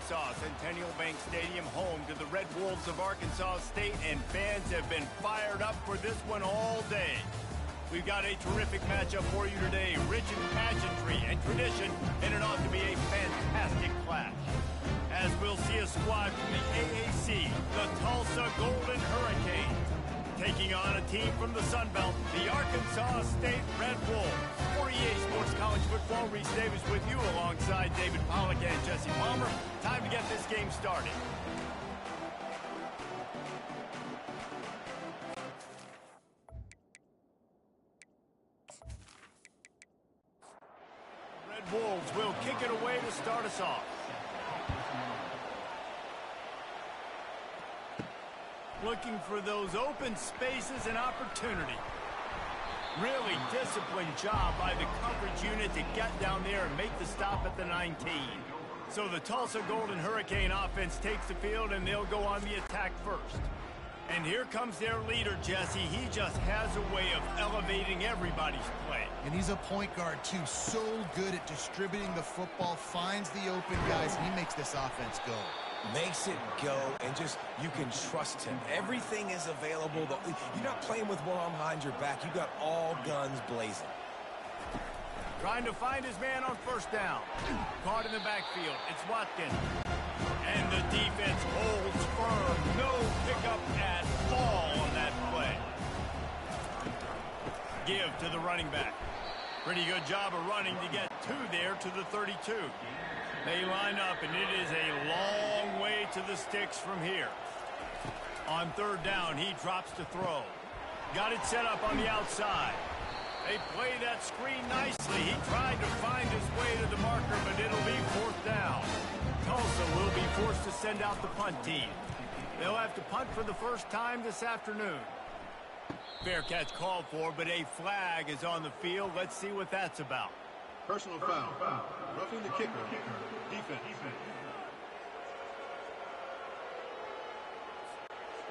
Arkansas, Centennial Bank Stadium, home to the Red Wolves of Arkansas State, and fans have been fired up for this one all day. We've got a terrific matchup for you today, rich in pageantry and tradition, and it ought to be a fantastic clash. As we'll see a squad from the AAC, the Tulsa Golden Hurricanes, taking on a team from the Sun Belt, the Arkansas State Red Wolves. For EA Sports College Football, Reese Davis with you alongside David Pollack and Jesse Palmer. Time to get this game started. Red Wolves will kick it away to start us off. Looking for those open spaces and opportunity. Really disciplined job by the coverage unit to get down there and make the stop at the 19. So the Tulsa Golden Hurricane offense takes the field, and they'll go on the attack first. And here comes their leader, Jesse. He just has a way of elevating everybody's play. And he's a point guard, too. So good at distributing the football, finds the open guys, and he makes this offense go. Makes it go, and just, you can trust him. Everything is available. You're not playing with one arm behind your back. You got all guns blazing. Trying to find his man on first down. Caught in the backfield. It's Watkins. And the defense holds firm. No pickup at all on that play. Give to the running back. Pretty good job of running to get there to the 32. They line up, and it is a long way to the sticks from here. On third down, he drops to throw. Got it set up on the outside. They play that screen nicely. He tried to find his way to the marker, but it'll be fourth down. Tulsa will be forced to send out the punt team. They'll have to punt for the first time this afternoon. Fair catch called for, but a flag is on the field. Let's see what that's about. Personal foul. Roughing the kicker. Defense.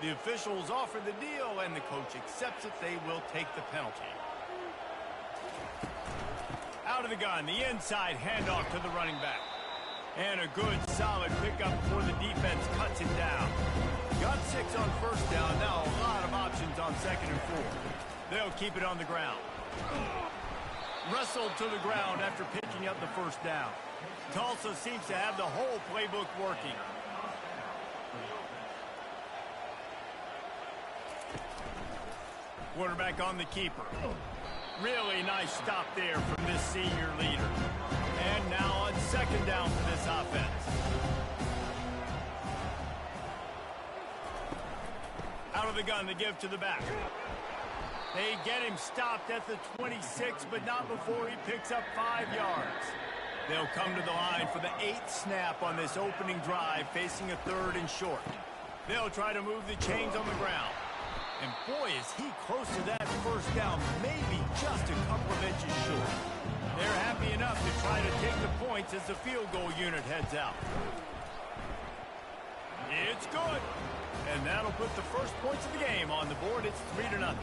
The officials offer the deal, and the coach accepts it. They will take the penalty. Out of the gun, the inside handoff to the running back. And a good, solid pickup before the defense cuts it down. Got 6 on first down. Now a lot of options on second and 4. They'll keep it on the ground. Wrestled to the ground after picking up the first down. Tulsa seems to have the whole playbook working. Quarterback on the keeper. Really nice stop there from this senior leader. And now on second down for this offense. Out of the gun, the give to the back. They get him stopped at the 26, but not before he picks up 5 yards. They'll come to the line for the 8th snap on this opening drive, facing a 3rd and short. They'll try to move the chains on the ground. And boy, is he close to that first down, maybe just a couple of inches short. They're happy enough to try to take the points as the field goal unit heads out. It's good. And that'll put the first points of the game on the board. It's 3-0.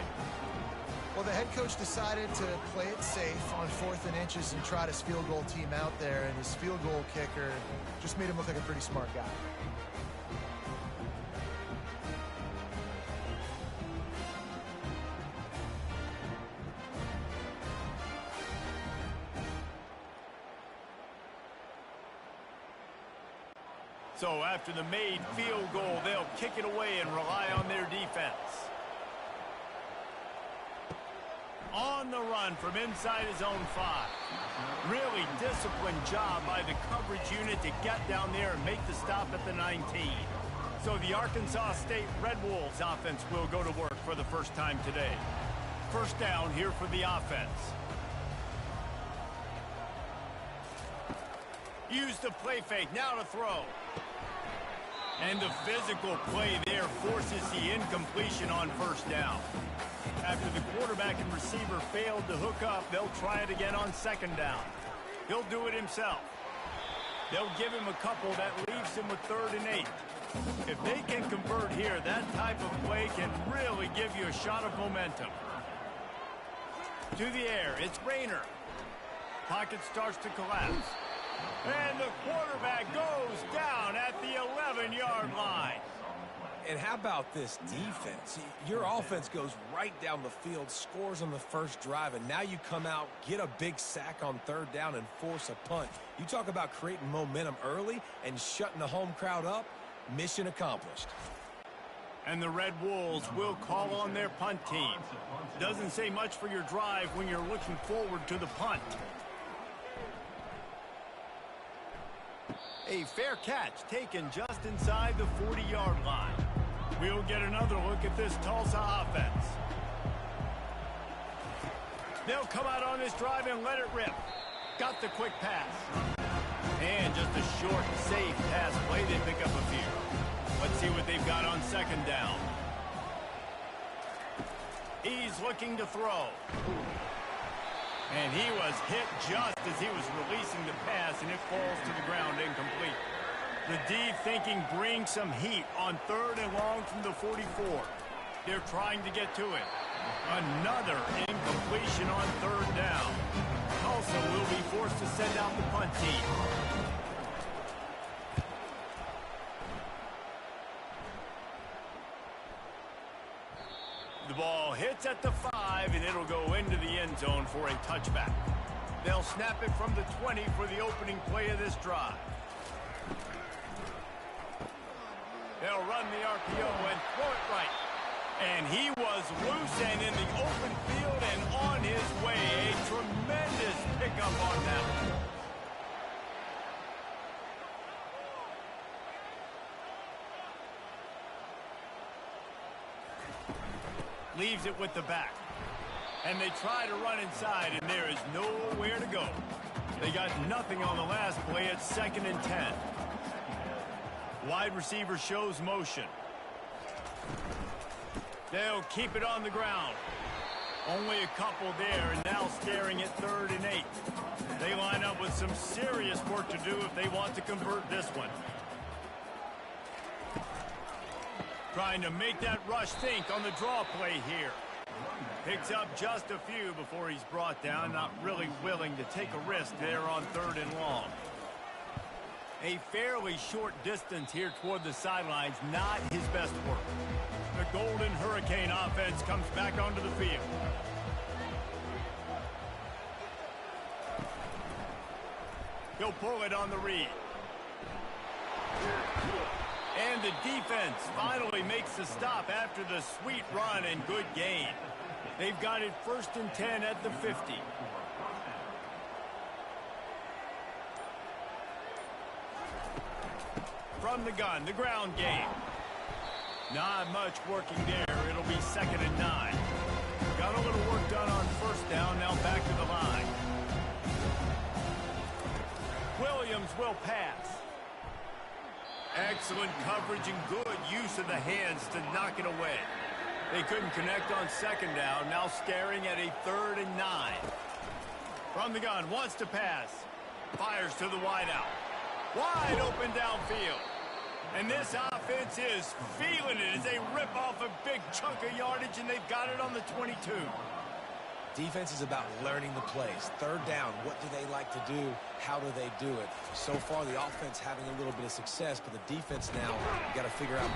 Well, the head coach decided to play it safe on 4th and inches and trot his field goal team out there, and his field goal kicker just made him look like a pretty smart guy. So after the made field goal, they'll kick it away and rely on their defense. On the run from inside his own 5. Really disciplined job by the coverage unit to get down there and make the stop at the 19. So the Arkansas State Red Wolves offense will go to work for the first time today. First down here for the offense. Use the play fake, now to throw. And the physical play there forces the incompletion on first down. After the quarterback and receiver failed to hook up, they'll try it again on second down. He'll do it himself. They'll give him a couple that leaves him with 3rd and 8. If they can convert here, that type of play can really give you a shot of momentum. To the air, it's Rayner. Pocket starts to collapse. And the quarterback goes down 40-yard line. And how about this defense? Your offense goes right down the field, scores on the first drive, and now you come out, get a big sack on third down, and force a punt. You talk about creating momentum early and shutting the home crowd up. Mission accomplished. And the Red Wolves will call on their punt team. Doesn't say much for your drive when you're looking forward to the punt. A fair catch taken just inside the 40-yard line. We'll get another look at this Tulsa offense. They'll come out on this drive and let it rip. Got the quick pass. And just a short, safe pass play. They pick up a few. Let's see what they've got on second down. He's looking to throw. And he was hit just as he was releasing the pass, and it falls to the ground incomplete. The D thinking bring some heat on third and long from the 44. They're trying to get to it. Another incompletion on third down. Tulsa will be forced to send out the punt team. The ball hits at the 5, and it'll go into the end zone for a touchback. They'll snap it from the 20 for the opening play of this drive. They'll run the RPO and throw it right. And he was loose and in the open field and on his way. A tremendous pickup on that one. Leaves it with the back. And they try to run inside, and there is nowhere to go. They got nothing on the last play at 2nd and 10. Wide receiver shows motion. They'll keep it on the ground. Only a couple there, and now staring at 3rd and 8. They line up with some serious work to do if they want to convert this one. Trying to make that rush think on the draw play here. Picks up just a few before he's brought down. Not really willing to take a risk there on 3rd and long. A fairly short distance here toward the sidelines. Not his best work. The Golden Hurricane offense comes back onto the field. He'll pull it on the read. And the defense finally makes the stop after the sweet run and good gain. They've got it 1st and 10 at the 50. From the gun, the ground game. Not much working there. It'll be 2nd and 9. Got a little work done on 1st down, now back to the line. Williams will pass. Excellent coverage and good use of the hands to knock it away. They couldn't connect on 2nd down, now staring at a 3rd and 9. From the gun, wants to pass. Fires to the wideout. Wide open downfield. And this offense is feeling it as they rip off a big chunk of yardage, and they've got it on the 22. Defense is about learning the plays. 3rd down, what do they like to do? How do they do it? So far, the offense having a little bit of success, but the defense now, you got to figure out.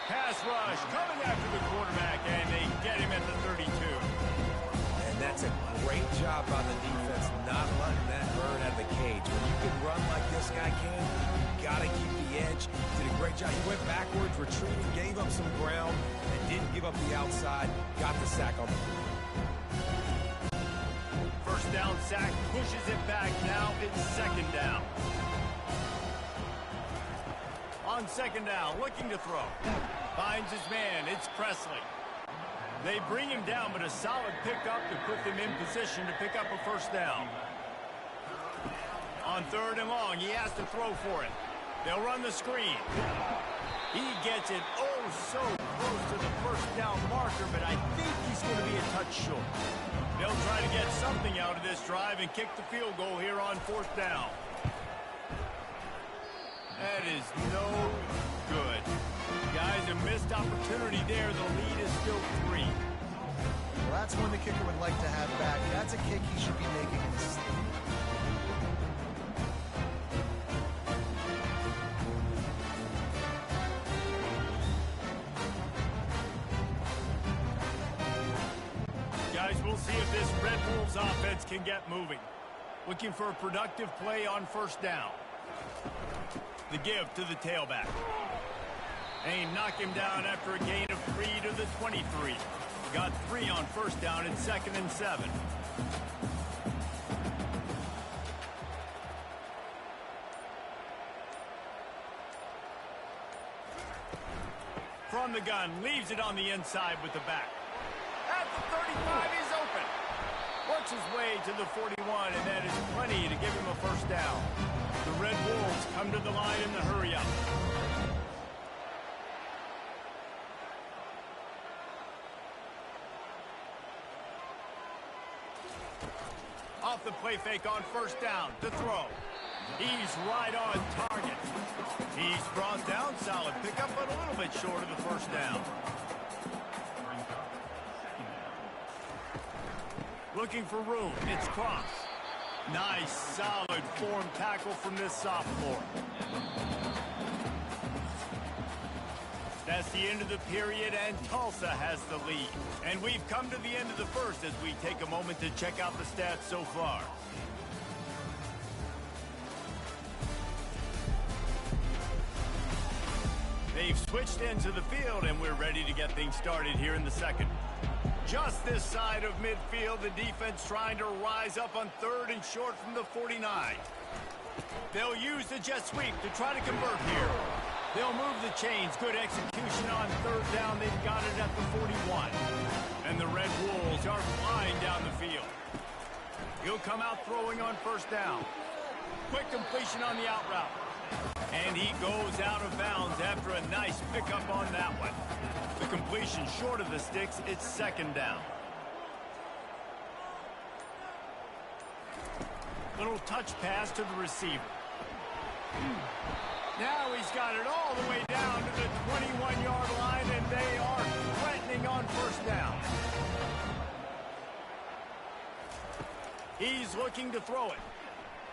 Pass rush coming after the quarterback, and they get him at the 32. And that's a great job by the defense, not letting that bird out of the cage. When you can run like this guy can, you got to keep the edge. Did a great job. He went backwards, retreated, gave up some ground, and didn't give up the outside. Got the sack on the field. 1st down sack, pushes it back. Now it's 2nd down. On 2nd down, looking to throw. Finds his man. It's Presley. They bring him down, but a solid pickup to put them in position to pick up a 1st down. On 3rd and long, he has to throw for it. They'll run the screen. He gets it so close to the 1st down marker, but I think he's going to be a touch short. They'll try to get something out of this drive and kick the field goal here on 4th down. That is no good. Guys, a missed opportunity there. The lead is still 3. Well, that's one the kicker would like to have back. That's a kick he should be making in this league. we'll see if this Red Wolves offense can get moving. Looking for a productive play on first down. The give to the tailback. They knock him down after a gain of 3 to the 23. Got 3 on first down at 2nd and 7. From the gun, leaves it on the inside with the back. At the 35, he's open. Works his way to the 41, and that is plenty to give him a first down. The Red Wolves come to the line in the hurry-up. Off the play fake on first down to throw. He's right on target. He's brought down, solid pickup, but a little bit short of the first down. Looking for room, it's Cross. Nice, solid form tackle from this sophomore. That's the end of the period, and Tulsa has the lead. And we've come to the end of the first as we take a moment to check out the stats so far. They've switched ends of the field, and we're ready to get things started here in the second. Just this side of midfield, the defense trying to rise up on 3rd and short from the 49. They'll use the jet sweep to try to convert here. They'll move the chains. Good execution on 3rd down. They've got it at the 41. And the Red Wolves are flying down the field. He'll come out throwing on first down. Quick completion on the out route. And he goes out of bounds after a nice pickup on that one. The completion short of the sticks, it's 2nd down. Little touch pass to the receiver. Now he's got it all the way down to the 21-yard line, and they are threatening on first down. He's looking to throw it.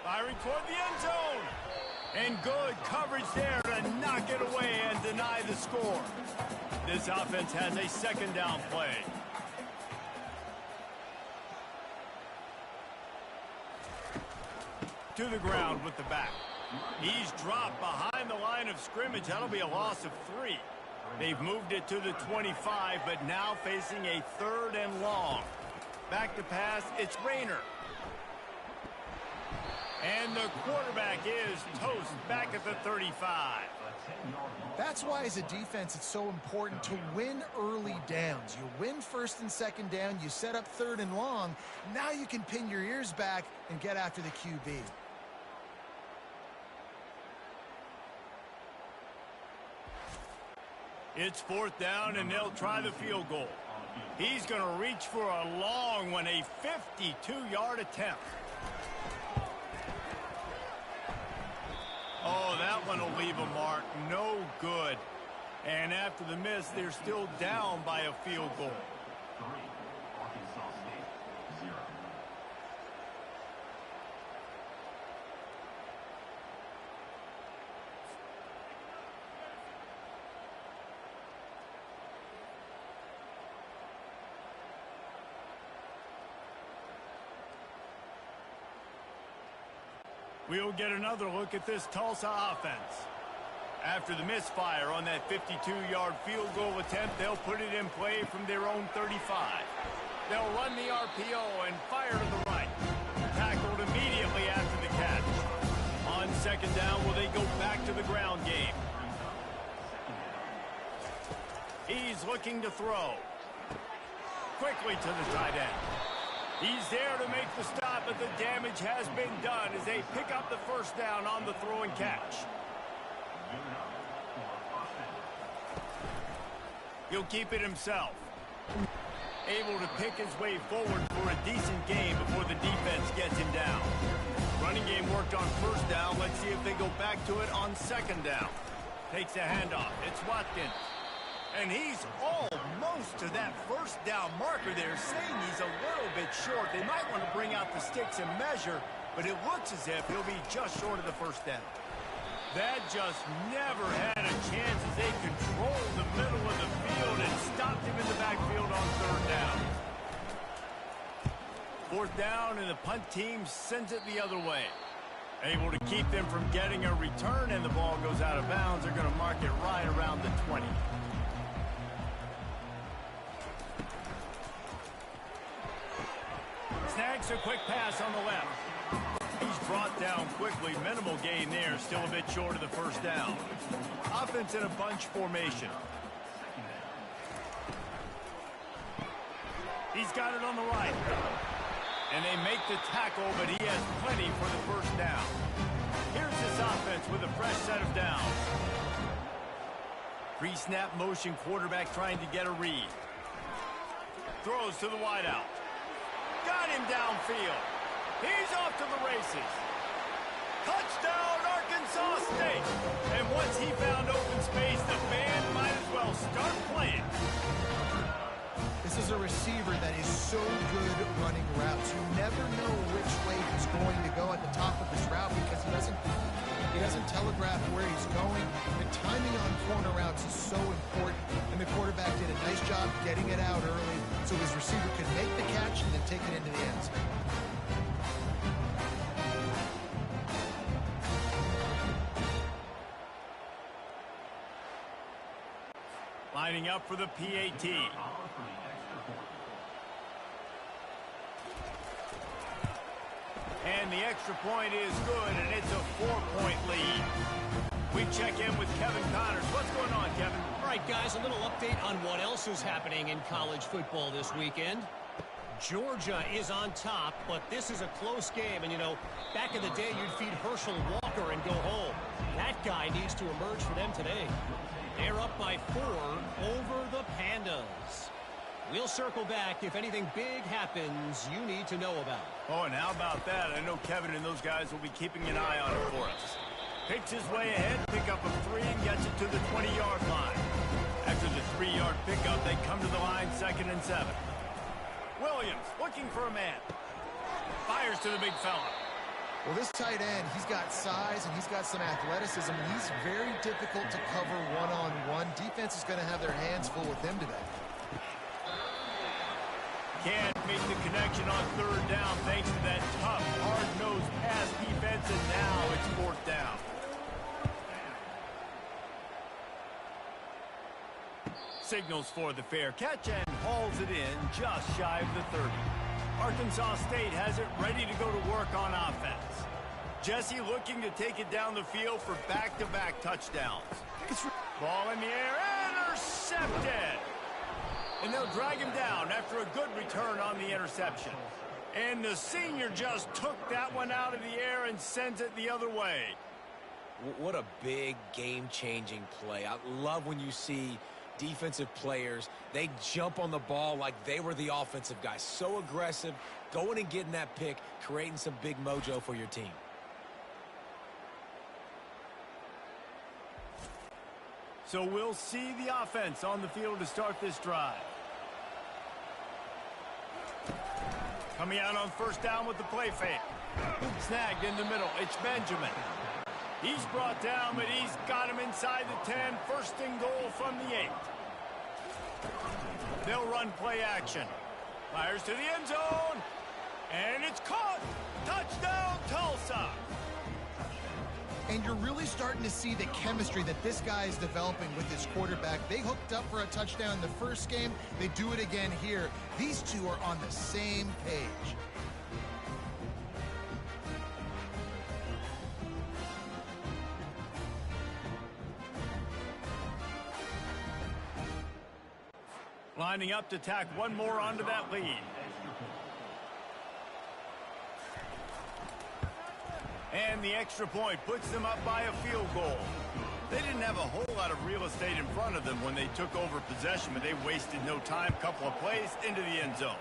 Firing toward the end zone. And good coverage there to knock it away and deny the score. This offense has a 2nd down play. To the ground with the back. He's dropped behind the line of scrimmage. That'll be a loss of 3. They've moved it to the 25, but now facing a 3rd and long. Back to pass, it's Rayner. And the quarterback is toast back at the 35. That's why, as a defense, it's so important to win early downs. You win 1st and 2nd down, you set up 3rd and long. Now you can pin your ears back and get after the QB. It's 4th down, and they'll try the field goal. He's going to reach for a long one, a 52-yard attempt. Oh, that one will leave a mark. No good. And after the miss, they're still down by a field goal. We'll get another look at this Tulsa offense. After the misfire on that 52-yard field goal attempt, they'll put it in play from their own 35. They'll run the RPO and fire to the right. Tackled immediately after the catch. On 2nd down, will they go back to the ground game? He's looking to throw. Quickly to the tight end. He's there to make the stop, but the damage has been done as they pick up the first down on the throw and catch. He'll keep it himself. Able to pick his way forward for a decent game before the defense gets him down. Running game worked on first down. Let's see if they go back to it on 2nd down. Takes a handoff. It's Watkins. And he's almost to that first down marker there, saying he's a little bit short. They might want to bring out the sticks and measure, but it looks as if he'll be just short of the first down. That just never had a chance as they controlled the middle of the field and stopped him in the backfield on 3rd down. Fourth down, and the punt team sends it the other way. Able to keep them from getting a return, and the ball goes out of bounds. They're going to mark it right around the 20. Snags a quick pass on the left. He's brought down quickly. Minimal gain there. Still a bit short of the first down. Offense in a bunch formation. He's got it on the right. And they make the tackle, but he has plenty for the first down. Here's this offense with a fresh set of downs. Pre-snap motion, quarterback trying to get a read. Throws to the wideout. Got him downfield. He's off to the races. Touchdown, Arkansas State. And once he found open space, the band might as well start playing. This is a receiver that is so good at running routes. You never know which way he's going to go at the top of his route because he doesn't telegraph where he's going. The timing on corner routes is so important, and the quarterback did a nice job getting it out early so his receiver could make the catch and then take it into the end zone. Lining up for the PAT. And the extra point is good, and it's a 4-point lead. We check in with Kevin Connors. What's going on, Kevin? All right, guys, a little update on what else is happening in college football this weekend. Georgia is on top, but this is a close game. And, you know, back in the day, you'd feed Herschel Walker and go home. That guy needs to emerge for them today. They're up by 4 over the Pandas. We'll circle back if anything big happens you need to know about. Oh, and how about that? I know Kevin and those guys will be keeping an eye on it for us. Picks his way ahead, pick up a 3, and gets it to the 20-yard line. After the 3-yard pickup, they come to the line 2nd and 7. Williams looking for a man. Fires to the big fella. Well, this tight end, he's got size and he's got some athleticism. He's very difficult to cover one-on-one. Defense is going to have their hands full with him today. Can't make the connection on 3rd down thanks to that tough, hard-nosed pass defense, and now it's 4th down. Signals for the fair catch and hauls it in just shy of the 30. Arkansas State has it ready to go to work on offense. Jesse looking to take it down the field for back-to-back touchdowns. Ball in the air, intercepted! And they'll drag him down after a good return on the interception. And the senior just took that one out of the air and sends it the other way. What a big game-changing play. I love when you see defensive players, they jump on the ball like they were the offensive guys. So aggressive, going and getting that pick, creating some big mojo for your team. So we'll see the offense on the field to start this drive. Coming out on 1st down with the play fake. Snagged in the middle. It's Benjamin. He's brought down, but he's got him inside the 10. 1st and goal from the 8. They'll run play action. Fires to the end zone. And it's caught. Touchdown, Tulsa. And you're really starting to see the chemistry that this guy is developing with his quarterback. They hooked up for a touchdown in the first game. They do it again here. These two are on the same page. Lining up to tack one more onto that lead. And the extra point puts them up by a field goal. They didn't have a whole lot of real estate in front of them when they took over possession, but they wasted no time. Couple of plays into the end zone.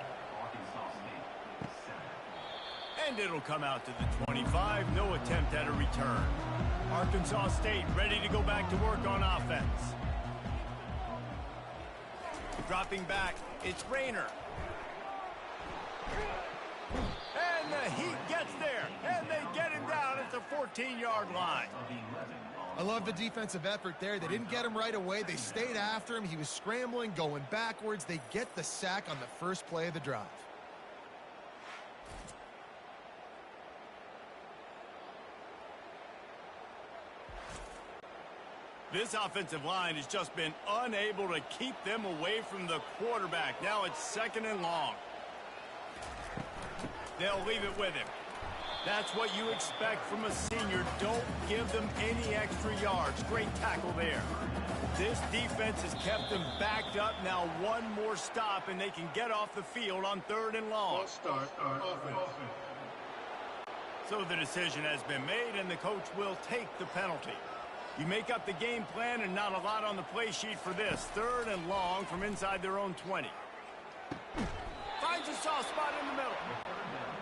And it'll come out to the 25. No attempt at a return. Arkansas State ready to go back to work on offense. Dropping back, it's Rayner. And the Heat gets there, and they get him down at the 14-yard line. I love the defensive effort there. They didn't get him right away. They stayed after him. He was scrambling, going backwards. They get the sack on the first play of the drive. This offensive line has just been unable to keep them away from the quarterback. Now it's 2nd and long. They'll leave it with him. That's what you expect from a senior. Don't give them any extra yards. Great tackle there. This defense has kept them backed up. Now one more stop, and they can get off the field on 3rd and long. False start, offense. So the decision has been made, and the coach will take the penalty. You make up the game plan, and not a lot on the play sheet for this. 3rd and long from inside their own 20. Finds a soft spot in the middle.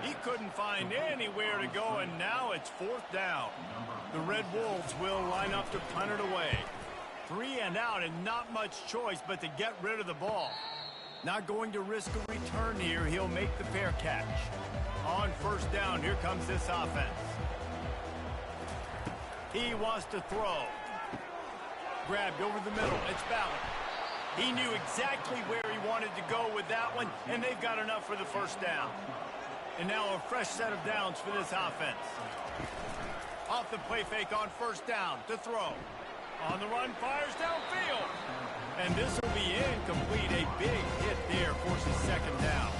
He couldn't find anywhere to go, and now it's 4th down. The Red Wolves will line up to punt it away. 3 and out, and not much choice but to get rid of the ball. Not going to risk a return here. He'll make the fair catch. On 1st down, here comes this offense. He wants to throw. Grabbed over the middle. It's Ballard. He knew exactly where he wanted to go with that one, and they've got enough for the 1st down. And now a fresh set of downs for this offense. Off the play fake on 1st down to throw. On the run, fires downfield. And this will be incomplete. A big hit there forces 2nd down.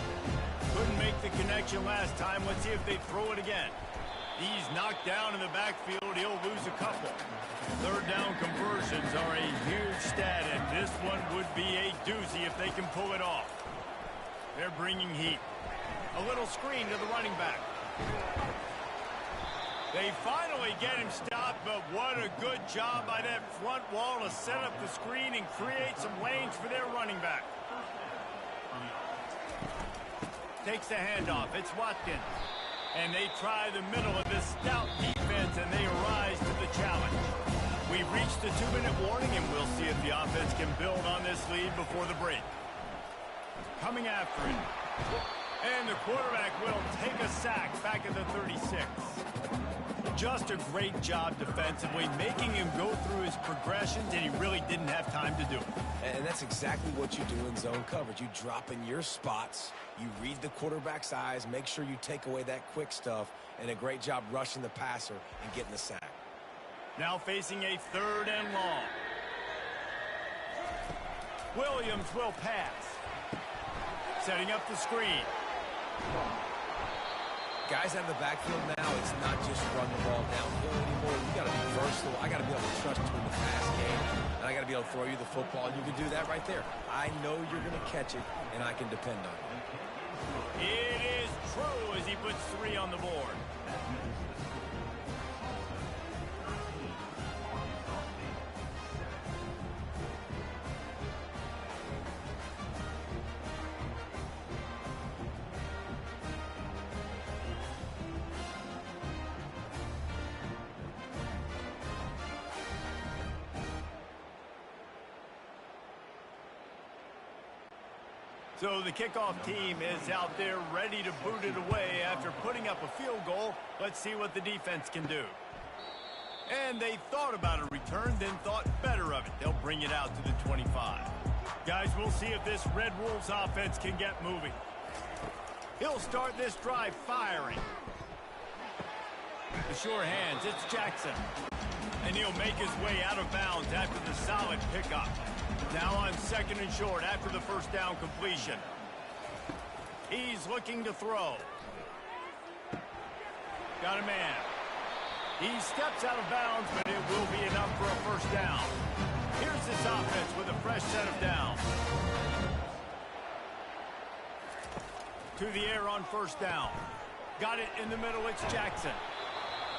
Couldn't make the connection last time. Let's see if they throw it again. He's knocked down in the backfield. He'll lose a couple. 3rd down conversions are a huge stat, and this one would be a doozy if they can pull it off. They're bringing heat. A little screen to the running back. They finally get him stopped, but what a good job by that front wall to set up the screen and create some lanes for their running back. Takes the handoff. It's Watkins. And they try the middle of this stout defense, and they rise to the challenge. We've reached the 2-minute warning, and we'll see if the offense can build on this lead before the break. Coming after it. And the quarterback will take a sack back at the 36. Just a great job defensively, making him go through his progressions, and he really didn't have time to do it. And that's exactly what you do in zone coverage. You drop in your spots, you read the quarterback's eyes, make sure you take away that quick stuff, and a great job rushing the passer and getting the sack. Now facing a 3rd and long. Williams will pass. Setting up the screen. Guys out of the backfield now, it's not just run the ball downhill anymore. You got to be versatile. I got to be able to trust you in the pass game, and I got to be able to throw you the football, and you can do that right there. I know you're going to catch it, and I can depend on it. It is true as he puts 3 on the board. So the kickoff team is out there ready to boot it away after putting up a field goal. Let's see what the defense can do. And they thought about a return, then thought better of it. They'll bring it out to the 25. Guys, we'll see if this Red Wolves offense can get moving. He'll start this drive firing. The sure hands, it's Jackson. And he'll make his way out of bounds after the solid pickup. Now on 2nd and short after the 1st down completion. He's looking to throw. Got a man. He steps out of bounds, but it will be enough for a 1st down. Here's this offense with a fresh set of downs. To the air on 1st down. Got it in the middle, it's Jackson.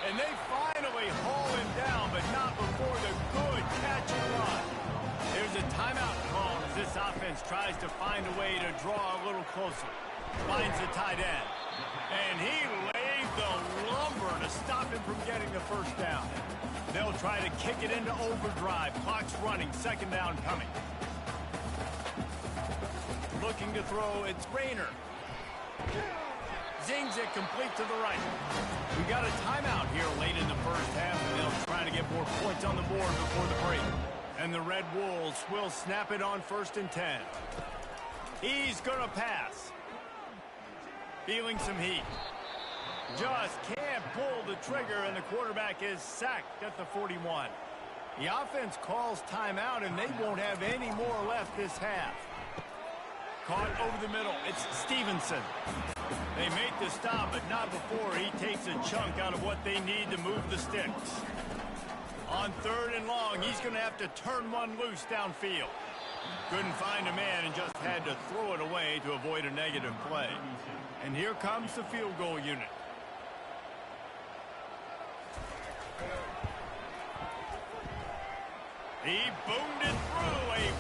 And they finally haul him down, but not before the good catch and run. There's a timeout call as this offense tries to find a way to draw a little closer. Finds the tight end. And he laid the lumber to stop him from getting the 1st down. They'll try to kick it into overdrive. Clock's running, 2nd down coming. Looking to throw, it's Rayner. Zings it complete to the right. We got a timeout here late in the 1st half, and they'll try to get more points on the board before the break. And the Red Wolves will snap it on 1st and 10. He's going to pass. Feeling some heat. Just can't pull the trigger, and the quarterback is sacked at the 41. The offense calls timeout, and they won't have any more left this half. Caught over the middle. It's Stevenson. They make the stop, but not before he takes a chunk out of what they need to move the sticks. On 3rd and long, he's going to have to turn one loose downfield. Couldn't find a man and just had to throw it away to avoid a negative play. And here comes the field goal unit. He boomed it through. A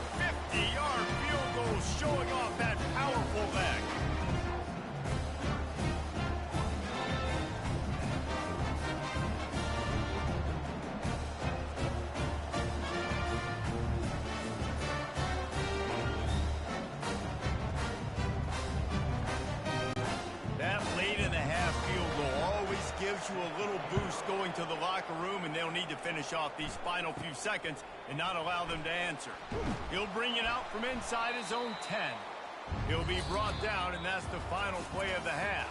50-yard field goal showing off that powerful leg. Gives you a little boost going to the locker room, and they'll need to finish off these final few seconds and not allow them to answer. He'll bring it out from inside his own 10. He'll be brought down, and that's the final play of the half.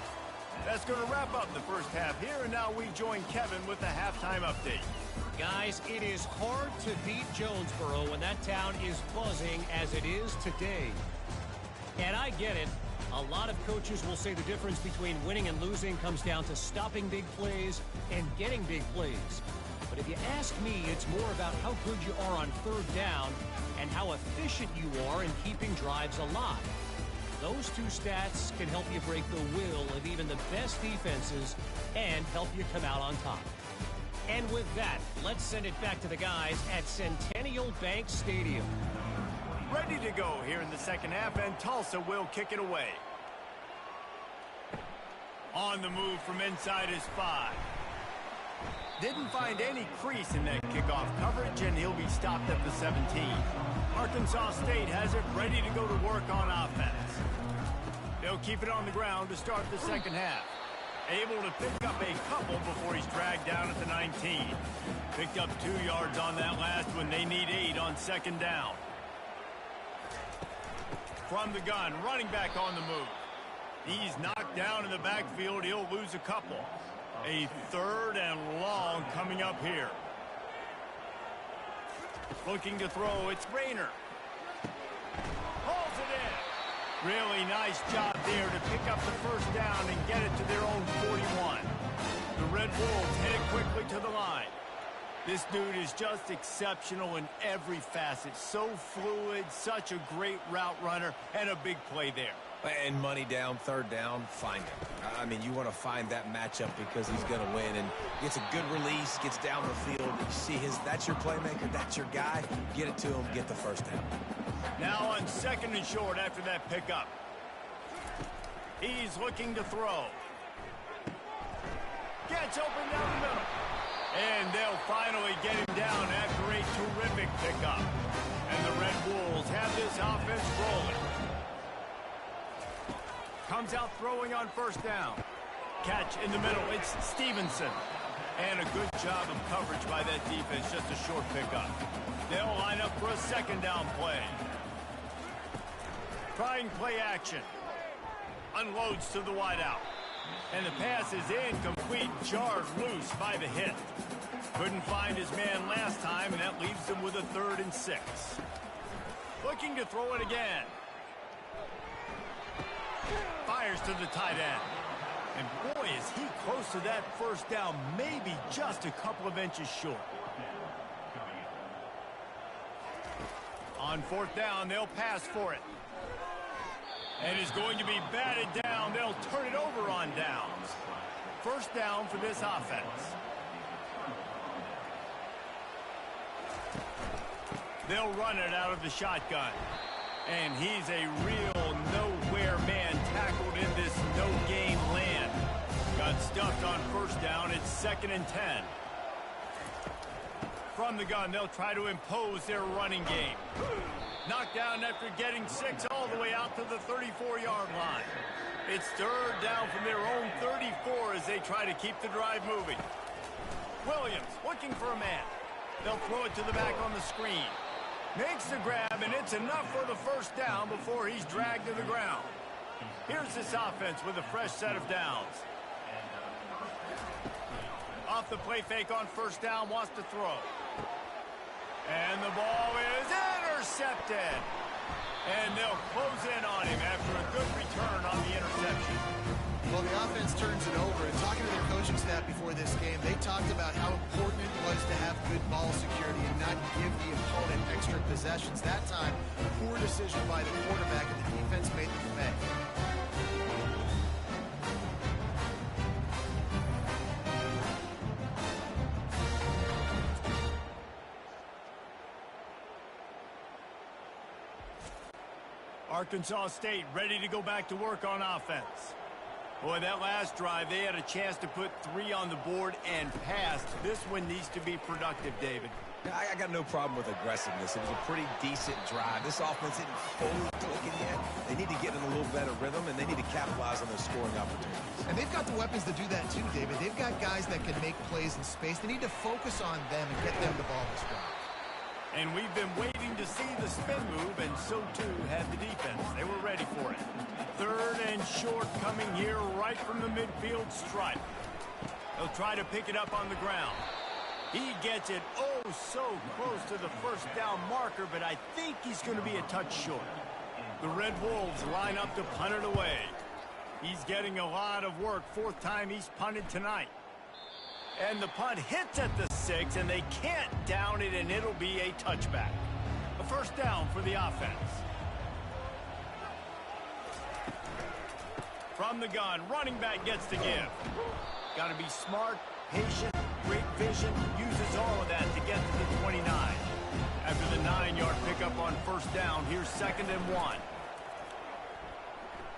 That's going to wrap up the first half here, and now we join Kevin with the halftime update. Guys, it is hard to beat Jonesboro when that town is buzzing as it is today. And I get it. A lot of coaches will say the difference between winning and losing comes down to stopping big plays and getting big plays. But if you ask me, it's more about how good you are on 3rd down and how efficient you are in keeping drives alive. Those two stats can help you break the will of even the best defenses and help you come out on top. And with that, let's send it back to the guys at Centennial Bank Stadium. Ready to go here in the second half, and Tulsa will kick it away. On the move from inside his 5. Didn't find any crease in that kickoff coverage, and he'll be stopped at the 17. Arkansas State has it ready to go to work on offense. They'll keep it on the ground to start the second half. Able to pick up a couple before he's dragged down at the 19. Picked up 2 yards on that last one. They need 8 on 2nd down. From the gun, running back on the move. He's knocked down in the backfield. He'll lose a couple. A 3rd and long coming up here. Looking to throw, it's Rayner. Hauls it in. Really nice job there to pick up the first down and get it to their own 41. The Red Wolves hit it quickly to the line. This dude is just exceptional in every facet. So fluid, such a great route runner, and a big play there. And money down, 3rd down, find him. I mean, you want to find that matchup because he's going to win. And gets a good release, gets down the field. You see that's your playmaker, that's your guy. Get it to him, get the first down. Now on 2nd and short after that pickup. He's looking to throw. Gets open down the middle. And they'll finally get him down after a terrific pickup. And the Red Wolves have this offense rolling. Comes out throwing on 1st down. Catch in the middle. It's Stevenson. And a good job of coverage by that defense. Just a short pickup. They'll line up for a 2nd down play. Trying play action. Unloads to the wideout. And the pass is incomplete, jarred loose by the hit. Couldn't find his man last time, and that leaves him with a 3rd and 6. Looking to throw it again. Fires to the tight end. And boy, is he close to that first down, maybe just a couple of inches short. On 4th down, they'll pass for it. And is going to be batted down. They'll turn it over on downs. 1st down for this offense. They'll run it out of the shotgun. And he's a real nowhere man tackled in this no-game land. Got stuffed on 1st down. It's 2nd and 10. From the gun, they'll try to impose their running game. Knocked down after getting 6 all the way out to the 34-yard line. It's 3rd down from their own 34 as they try to keep the drive moving. Williams looking for a man. They'll throw it to the back on the screen. Makes the grab, and it's enough for the 1st down before he's dragged to the ground. Here's this offense with a fresh set of downs. Off the play fake on 1st down, wants to throw. And the ball is intercepted. And they'll close in on him after a good return on the interception. Well, the offense turns it over. And talking to their coaching staff before this game, they talked about how important it was to have good ball security and not give the opponent extra possessions. That time, poor decision by the quarterback, and the defense made them pay. Arkansas State ready to go back to work on offense. Boy, that last drive, they had a chance to put 3 on the board and pass. This one needs to be productive, David. I got no problem with aggressiveness. It was a pretty decent drive. This offense isn't fully clicking yet. They need to get in a little better rhythm, and they need to capitalize on their scoring opportunities. And they've got the weapons to do that too, David. They've got guys that can make plays in space. They need to focus on them and get them the ball this drive. And we've been waiting to see the spin move, and so too had the defense. They were ready for it. 3rd and short coming here right from the midfield stripe. He'll try to pick it up on the ground. He gets it oh so close to the first down marker, but I think he's going to be a touch short. The Red Wolves line up to punt it away. He's getting a lot of work. 4th time he's punted tonight. And the punt hits at the 6, and they can't down it, and it'll be a touchback. A first down for the offense. From the gun, running back gets to give. Got to be smart, patient, great vision, uses all of that to get to the 29. After the 9-yard pickup on first down, here's 2nd and 1.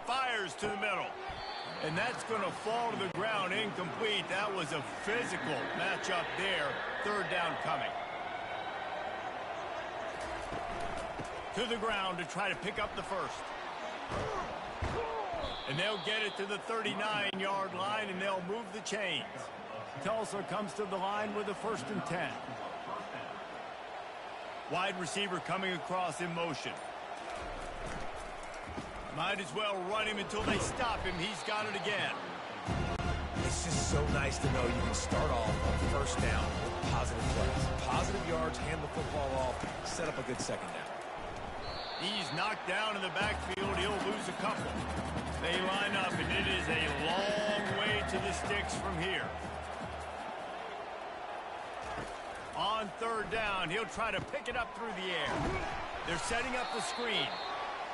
Fires to the middle. And that's going to fall to the ground incomplete. That was a physical matchup there. 3rd down coming. To the ground to try to pick up the first. And they'll get it to the 39-yard line, and they'll move the chains. Tulsa comes to the line with a 1st and 10. Wide receiver coming across in motion. Might as well run him until they stop him. He's got it again. It's just so nice to know you can start off on first down with positive plays. Positive yards, hand the football off, set up a good 2nd down. He's knocked down in the backfield. He'll lose a couple. They line up, and it is a long way to the sticks from here. On 3rd down, he'll try to pick it up through the air. They're setting up the screen.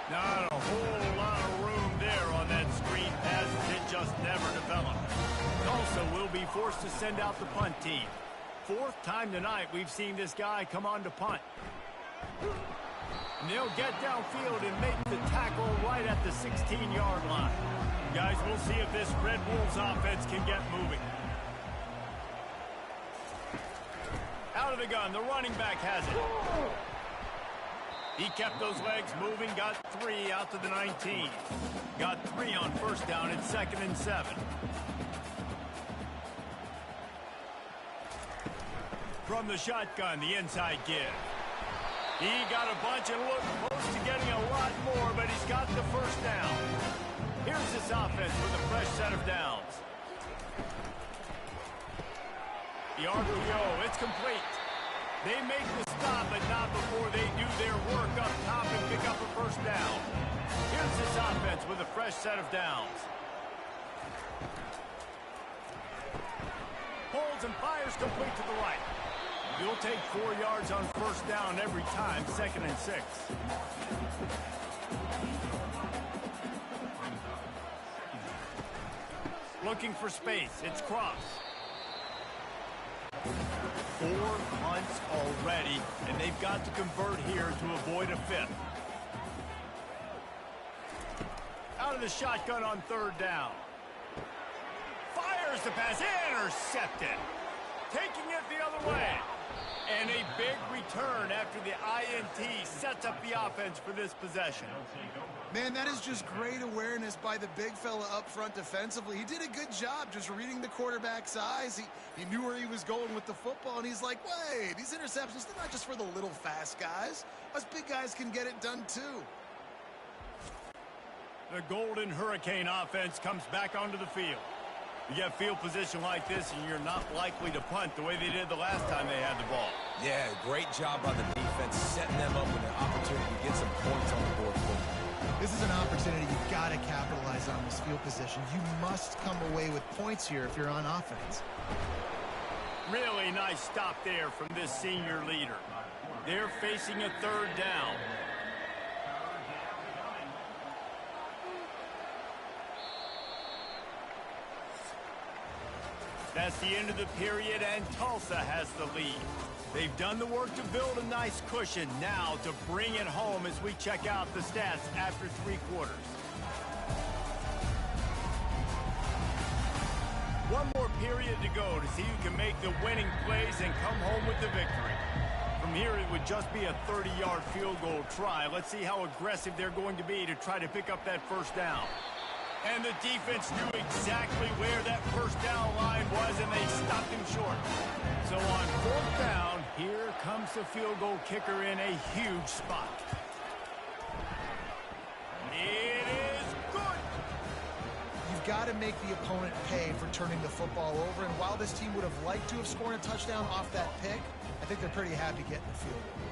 Not a whole lot of room there on that screen pass. It just never developed. Tulsa will be forced to send out the punt team. 4th time tonight we've seen this guy come on to punt. And they'll get downfield and make the tackle right at the 16-yard line. Guys, we'll see if this Red Wolves offense can get moving. Out of the gun, the running back has it. He kept those legs moving, got 3 out to the 19. Got 3 on first down at 2nd and 7. From the shotgun, the inside give. He got a bunch and looked close to getting a lot more, but he's got the first down. Here's this offense with a fresh set of downs. The RPO, it's complete. They make the stop, but not before they do their work up top and pick up a first down. Here's this offense with a fresh set of downs. Holds and fires complete to the right. You'll take 4 yards on first down every time, 2nd and 6. Looking for space. It's cross. 4 punts already, and they've got to convert here to avoid a 5th. Out of the shotgun on 3rd down. Fires the pass, intercepted. Taking it the other way. And a big return after the INT sets up the offense for this possession. Man, that is just great awareness by the big fella up front defensively. He did a good job just reading the quarterback's eyes. He knew where he was going with the football, and he's like, wait, these interceptions, they're not just for the little fast guys. Us big guys can get it done too. The Golden Hurricane offense comes back onto the field. You get field position like this, and you're not likely to punt the way they did the last time they had the ball. Yeah, great job by the defense, setting them up with an opportunity to get some points on the board quickly. This is an opportunity you've got to capitalize on this field position. You must come away with points here if you're on offense. Really nice stop there from this senior leader. They're facing a third down. That's the end of the period, and Tulsa has the lead. They've done the work to build a nice cushion. Now to bring it home as we check out the stats after 3 quarters. One more period to go to see who can make the winning plays and come home with the victory. From here, it would just be a 30-yard field goal try. Let's see how aggressive they're going to be to try to pick up that first down. And the defense knew exactly where that first down line was, and they stopped him short. So on 4th down, here comes the field goal kicker in a huge spot. It is good. You've got to make the opponent pay for turning the football over, and while this team would have liked to have scored a touchdown off that pick, I think they're pretty happy getting the field goal.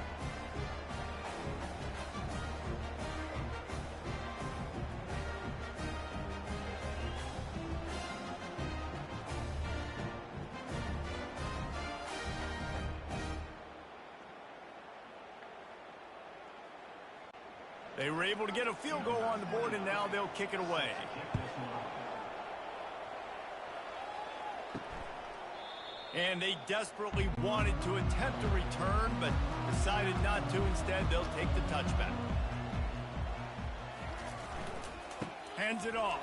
They were able to get a field goal on the board, and now they'll kick it away. And they desperately wanted to attempt a return, but decided not to. Instead, they'll take the touchback. Hands it off.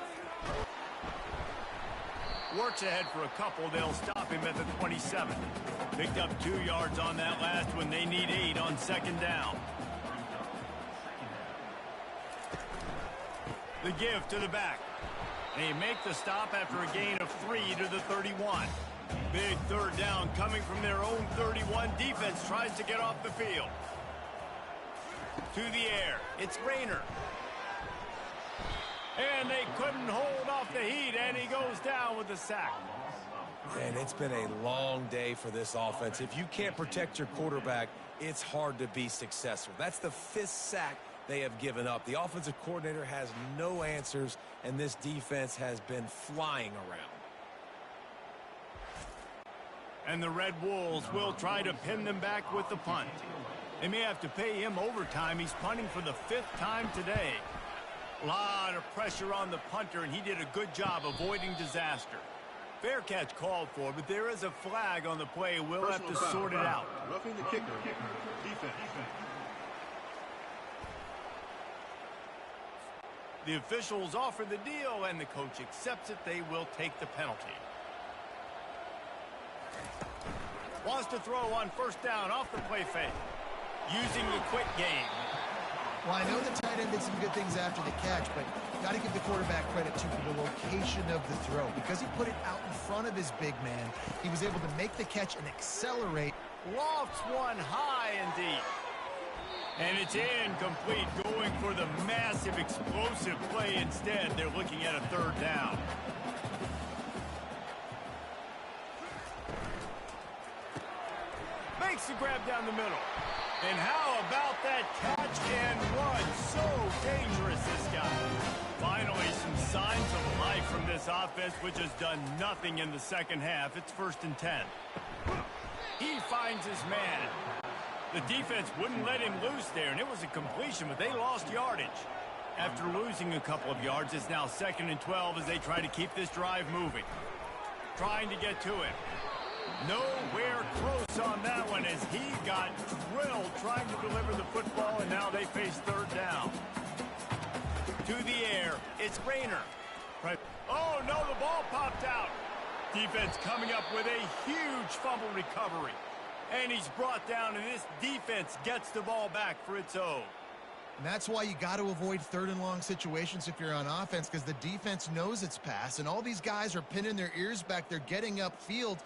Works ahead for a couple. They'll stop him at the 27. Picked up 2 yards on that last one. They need 8 on 2nd down. The give to the back. They make the stop after a gain of 3 to the 31. Big 3rd down coming from their own 31. Defense tries to get off the field. To the air. It's Rayner. And they couldn't hold off the heat, and he goes down with a sack. And it's been a long day for this offense. If you can't protect your quarterback, it's hard to be successful. That's the 5th sack they have given up. The offensive coordinator has no answers, and this defense has been flying around. And the Red Wolves will try to pin them back with the punt. They may have to pay him overtime. He's punting for the 5th time today. A lot of pressure on the punter, and he did a good job avoiding disaster. Fair catch called for, but there is a flag on the play. We'll have to sort it out. Roughing the kicker. Defense. The officials offer the deal, and the coach accepts it. They will take the penalty. Wants to throw on 1st down off the play fake. Using the quick game. Well, I know the tight end did some good things after the catch, but got to give the quarterback credit to the location of the throw. Because he put it out in front of his big man, he was able to make the catch and accelerate. Lofts one high and deep. And it's incomplete, going for the massive explosive play instead. They're looking at a 3rd down. Makes the grab down the middle. And how about that catch and run? So dangerous, this guy. Finally, some signs of life from this offense, which has done nothing in the 2nd half. It's 1st and 10. He finds his man. The defense wouldn't let him loose there, and it was a completion, but they lost yardage. After losing a couple of yards, it's now 2nd and 12 as they try to keep this drive moving. Trying to get to him. Nowhere close on that one as he got drilled trying to deliver the football, and now they face 3rd down. To the air, it's Rayner. Oh, no, the ball popped out. Defense coming up with a huge fumble recovery. And he's brought down, and this defense gets the ball back for its own. And that's why you got to avoid 3rd and long situations if you're on offense, because the defense knows it's pass, and all these guys are pinning their ears back. They're getting upfield,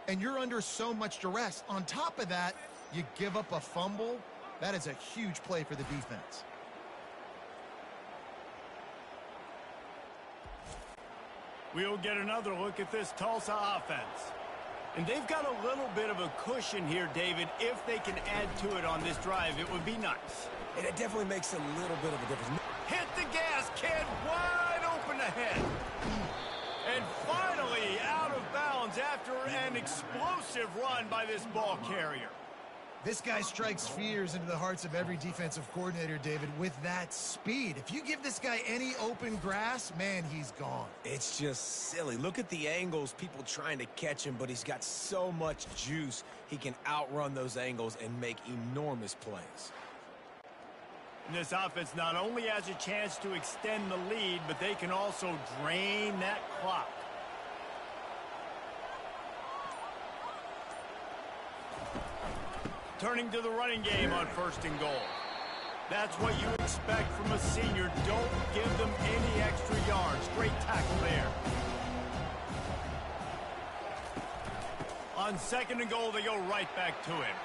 and you're under so much duress. On top of that, you give up a fumble. That is a huge play for the defense. We'll get another look at this Tulsa offense. And they've got a little bit of a cushion here, David. If they can add to it on this drive, it would be nice. And it definitely makes a little bit of a difference. Hit the gas, kid. Wide open ahead. And finally out of bounds after an explosive run by this ball carrier. This guy strikes fears into the hearts of every defensive coordinator, David, with that speed. If you give this guy any open grass, man, he's gone. It's just silly. Look at the angles, people trying to catch him, but he's got so much juice. He can outrun those angles and make enormous plays. And this offense not only has a chance to extend the lead, but they can also drain that clock. Turning to the running game on 1st and goal. That's what you expect from a senior. Don't give them any extra yards. Great tackle there. On 2nd and goal, they go right back to him.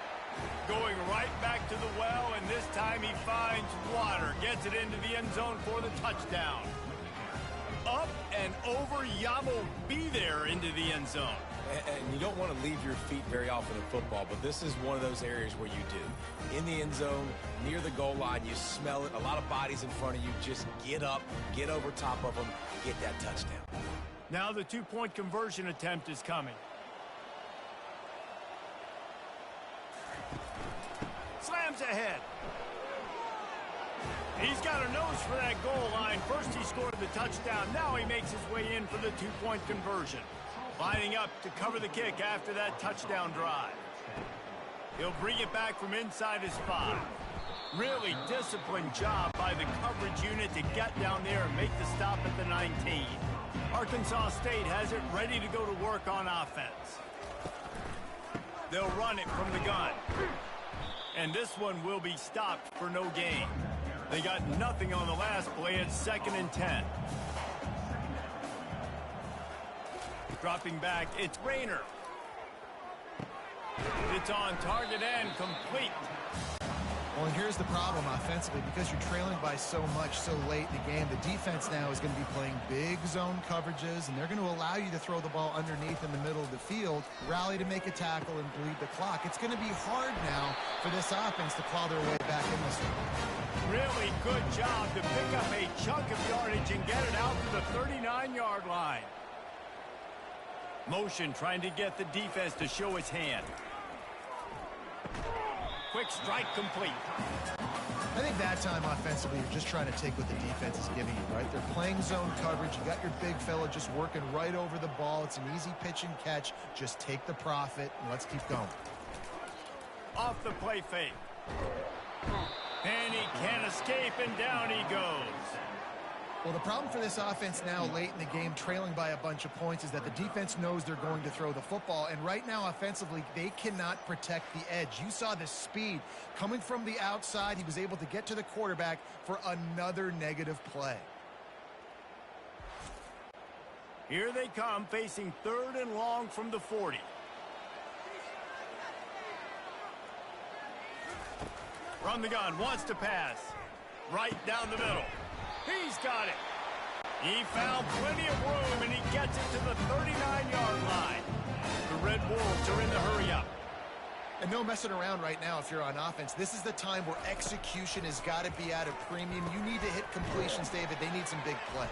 Going right back to the well, and this time he finds water. Gets it into the end zone for the touchdown. Up and over, Yamo be there into the end zone. And you don't want to leave your feet very often in football, but this is one of those areas where you do. In the end zone, near the goal line, you smell it. A lot of bodies in front of you. Just get up, get over top of them, get that touchdown. Now the 2-point conversion attempt is coming. Slams ahead. He's got a nose for that goal line. First he scored the touchdown. Now he makes his way in for the 2-point conversion. Lining up to cover the kick after that touchdown drive. He'll bring it back from inside his 5. Really disciplined job by the coverage unit to get down there and make the stop at the 19. Arkansas State has it ready to go to work on offense. They'll run it from the gun. And this one will be stopped for no gain. They got nothing on the last play. It's 2nd and 10. Dropping back, it's Rayner. It's on target and complete. Well, and here's the problem offensively. Because you're trailing by so much so late in the game, the defense now is going to be playing big zone coverages, and they're going to allow you to throw the ball underneath in the middle of the field, rally to make a tackle, and bleed the clock. It's going to be hard now for this offense to claw their way back in this one. Really good job to pick up a chunk of yardage and get it out to the 39-yard line. Motion trying to get the defense to show its hand. Quick strike complete. I think that time offensively, you're just trying to take what the defense is giving you, right? They're playing zone coverage. You got your big fella just working right over the ball. It's an easy pitch and catch. Just take the profit and let's keep going. Off the play fake. And he can't escape, and down he goes. Well, the problem for this offense now late in the game, trailing by a bunch of points, is that the defense knows they're going to throw the football. And right now, offensively, they cannot protect the edge. You saw the speed coming from the outside. He was able to get to the quarterback for another negative play. Here they come, facing 3rd and long from the 40. From the gun, wants to pass. Right down the middle. He's got it. He found plenty of room, and he gets it to the 39-yard line. The Red Wolves are in the hurry-up. And no messing around right now if you're on offense. This is the time where execution has got to be at a premium. You need to hit completions, David. They need some big plays.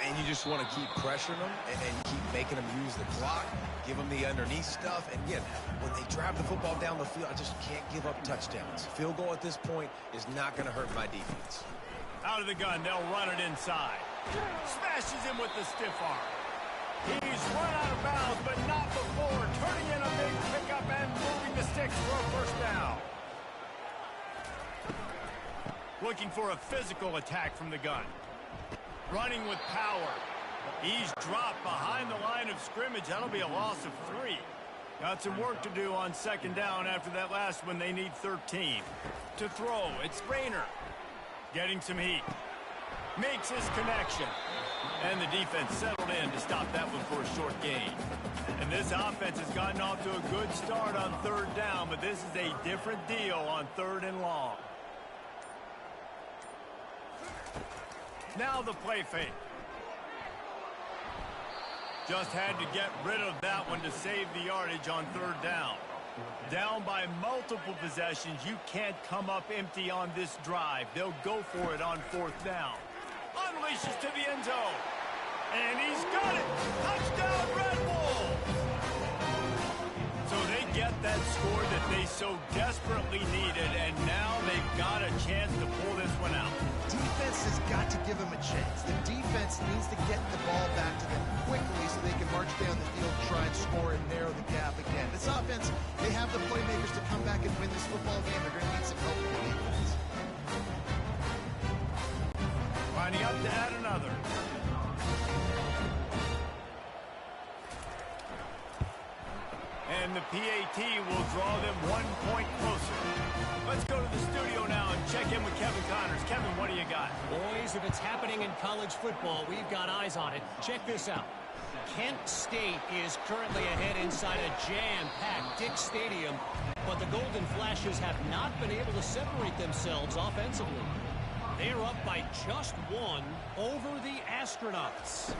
And you just want to keep pressuring them and keep making them use the clock, give them the underneath stuff. And again, when they drive the football down the field, I just can't give up touchdowns. Field goal at this point is not going to hurt my defense. Out of the gun, they'll run it inside. Smashes him with the stiff arm. He's run out of bounds, but not before. Turning in a big pickup and moving the sticks for a 1st down. Looking for a physical attack from the gun. Running with power. He's dropped behind the line of scrimmage. That'll be a loss of 3. Got some work to do on 2nd down after that last one. They need 13. To throw, it's Rayner. Getting some heat. Makes his connection. And the defense settled in to stop that one for a short gain. And this offense has gotten off to a good start on 3rd down, but this is a different deal on 3rd and long. Now the play fake. Just had to get rid of that one to save the yardage on third down. Down by multiple possessions, you can't come up empty on this drive. They'll go for it on fourth down. Unleashes to the end zone. And he's got it. Touchdown, Red Bull. So they get that score that they so desperately needed, and now they've got a chance to pull this one out. Defense has got to give them a chance. The defense needs to get the ball back to them quickly so they can march down the field, try and score and narrow the gap again. This offense, they have the playmakers to come back and win this football game. They're going to need some help from the defense. Lining up to add another. And the PAT will draw them 1 point closer. Let's go to the studio now and check in with Kevin Connors. Kevin, what do you got? Boys, if it's happening in college football, we've got eyes on it. Check this out. Kent State is currently ahead inside a jam-packed Dick's Stadium, but the Golden Flashes have not been able to separate themselves offensively. They are up by just one over the Astronauts.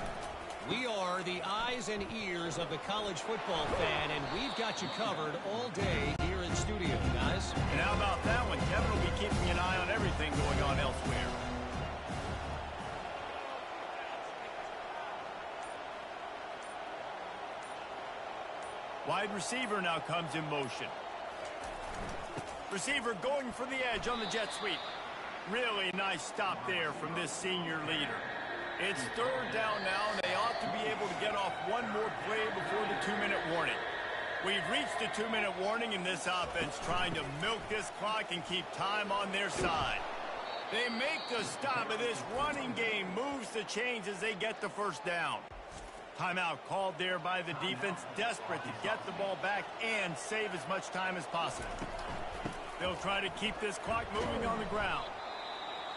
We are the eyes and ears of the college football fan, and we've got you covered all day here in studio, guys. And how about that one? Kevin will be keeping an eye on everything going on elsewhere. Wide receiver now comes in motion. Receiver going for the edge on the jet sweep. Really nice stop there from this senior leader. It's third down now, and they ought to be able to get off one more play before the 2-minute warning. We've reached the 2-minute warning, and this offense trying to milk this clock and keep time on their side. They make the stop, and this running game moves the chains as they get the first down. Timeout called there by the defense, desperate to get the ball back and save as much time as possible. They'll try to keep this clock moving on the ground.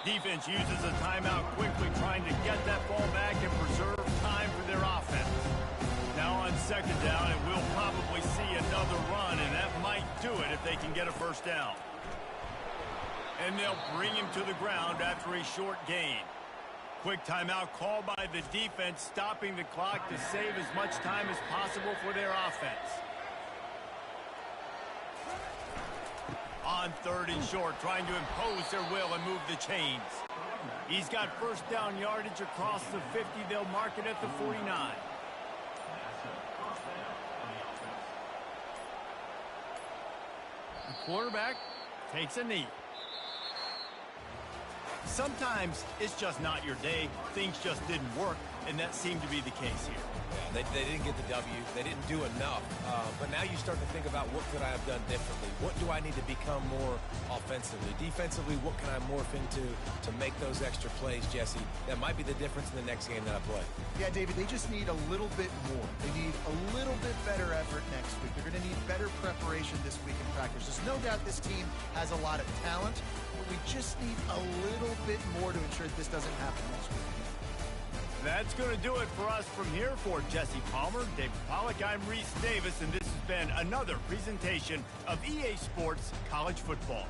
Defense uses a timeout quickly, trying to get that ball back and preserve time for their offense. Now on second down, and we'll probably see another run, and that might do it if they can get a first down. And they'll bring him to the ground after a short gain. Quick timeout called by the defense, stopping the clock to save as much time as possible for their offense. On third and short, trying to impose their will and move the chains. He's got first down yardage across the 50. They'll mark it at the 49. The quarterback takes a knee. Sometimes it's just not your day. Things just didn't work, and that seemed to be the case here. Yeah, they didn't get the W. They didn't do enough. But now you start to think about, what could I have done differently? What do I need to become more offensively? Defensively, what can I morph into to make those extra plays, Jesse? That might be the difference in the next game that I play. Yeah, David, they just need a little bit more. They need a little bit better effort next week. They're going to need better preparation this week in practice. There's no doubt this team has a lot of talent, but we just need a little bit more to ensure that this doesn't happen next week. That's going to do it for us from here. For Jesse Palmer, David Pollack, I'm Reese Davis, and this has been another presentation of EA Sports College Football.